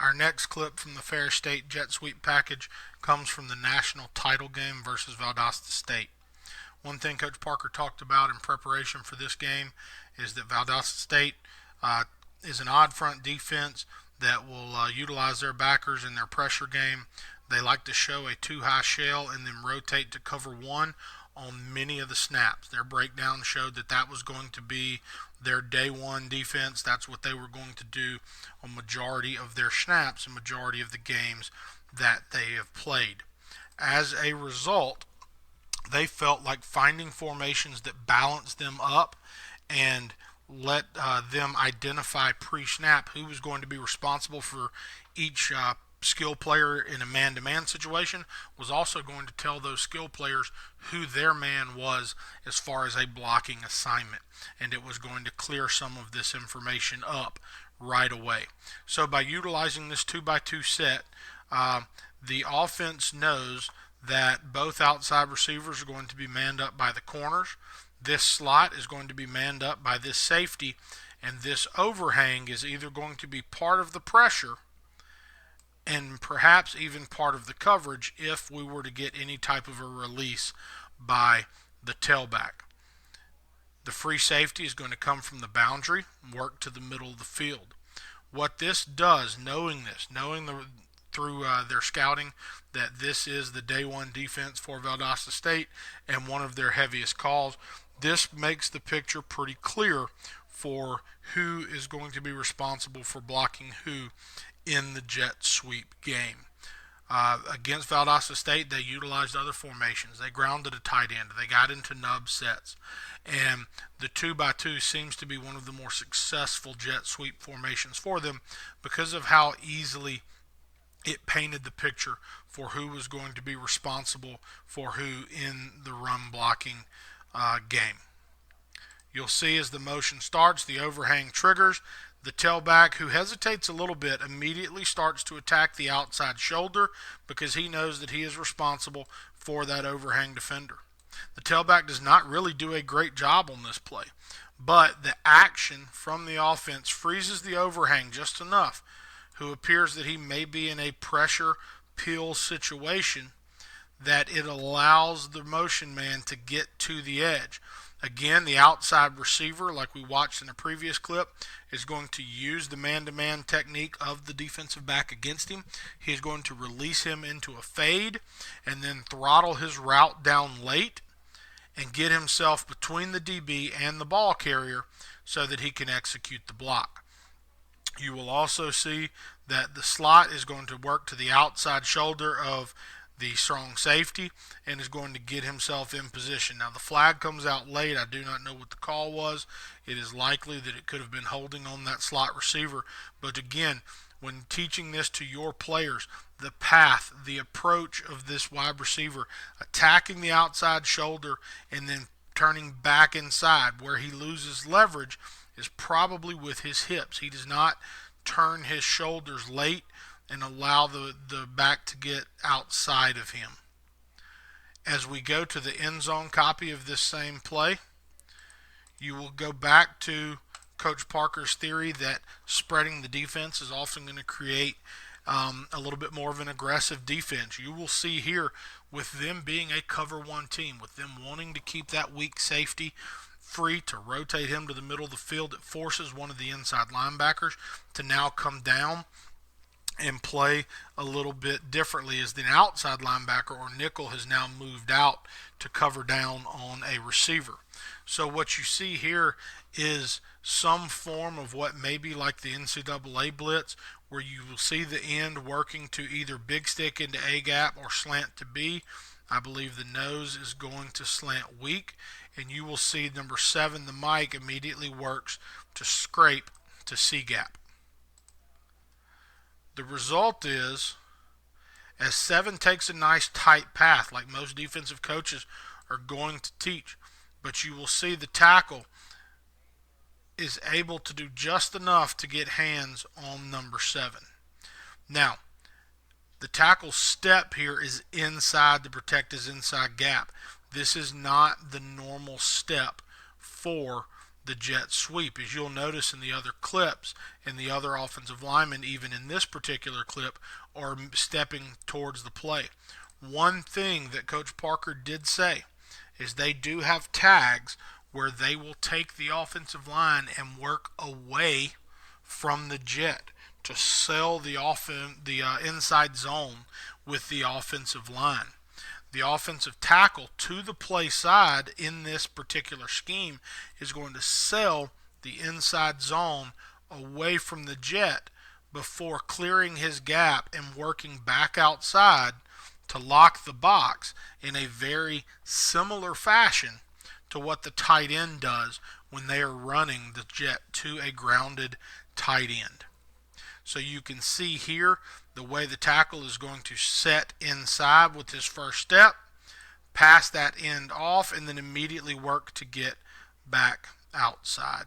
Our next clip from the Ferris State jet sweep package comes from the national title game versus Valdosta State. One thing Coach Parker talked about in preparation for this game is that Valdosta State is an odd front defense that will utilize their backers in their pressure game. They like to show a two-high shell and then rotate to cover one on many of the snaps. Their breakdown showed that that was going to be their day one defense. That's what they were going to do on majority of their snaps and majority of the games that they have played. As a result, they felt like finding formations that balance them up and let them identify pre-snap who was going to be responsible for each skill player in a man-to-man situation was also going to tell those skill players who their man was as far as a blocking assignment, and it was going to clear some of this information up right away. So by utilizing this 2x2 set, the offense knows that both outside receivers are going to be manned up by the corners. This slot is going to be manned up by this safety, and this overhang is either going to be part of the pressure and perhaps even part of the coverage if we were to get any type of a release by the tailback. The free safety is going to come from the boundary and work to the middle of the field. What this does, knowing through their scouting that this is the day one defense for Valdosta State and one of their heaviest calls, this makes the picture pretty clear for who is going to be responsible for blocking who in the jet sweep game. Against Valdosta State, they utilized other formations. They grounded a tight end. They got into nub sets. And the 2x2 seems to be one of the more successful jet sweep formations for them because of how easily it painted the picture for who was going to be responsible for who in the run blocking game. You'll see as the motion starts, the overhang triggers. The tailback, who hesitates a little bit, immediately starts to attack the outside shoulder because he knows that he is responsible for that overhang defender. The tailback does not really do a great job on this play, but the action from the offense freezes the overhang just enough, who appears that he may be in a pressure peel situation, that it allows the motion man to get to the edge. Again, the outside receiver, like we watched in a previous clip, is going to use the man-to-man technique of the defensive back against him. He is going to release him into a fade and then throttle his route down late and get himself between the DB and the ball carrier so that he can execute the block. You will also see that the slot is going to work to the outside shoulder of the strong safety and is going to get himself in position. Now the flag comes out late. I do not know what the call was. It is likely that it could have been holding on that slot receiver. But again, when teaching this to your players, the path, the approach of this wide receiver, attacking the outside shoulder and then turning back inside where he loses leverage is probably with his hips. He does not turn his shoulders late and allow the back to get outside of him. As we go to the end zone copy of this same play, you will go back to Coach Parker's theory that spreading the defense is often going to create a little bit more of an aggressive defense. You will see here with them being a cover one team, with them wanting to keep that weak safety free to rotate him to the middle of the field, it forces one of the inside linebackers to now come down and play a little bit differently as the outside linebacker or nickel has now moved out to cover down on a receiver. So what you see here is some form of what may be like the NCAA blitz, where you will see the end working to either big stick into A gap or slant to B. I believe the nose is going to slant weak, and you will see number 7, the Mike, immediately works to scrape to C gap. The result is, as 7 takes a nice tight path, like most defensive coaches are going to teach, but you will see the tackle is able to do just enough to get hands on number 7. Now, the tackle's step here is inside to protect his inside gap. This is not the normal step for the jet sweep. As you'll notice in the other clips, and the other offensive linemen, even in this particular clip, are stepping towards the play. One thing that Coach Parker did say is they do have tags where they will take the offensive line and work away from the jet to sell the inside zone with the offensive line. The offensive tackle to the play side in this particular scheme is going to sell the inside zone away from the jet before clearing his gap and working back outside to lock the box in a very similar fashion to what the tight end does when they are running the jet to a grounded tight end. So you can see here the way the tackle is going to set inside with his first step, pass that end off, and then immediately work to get back outside.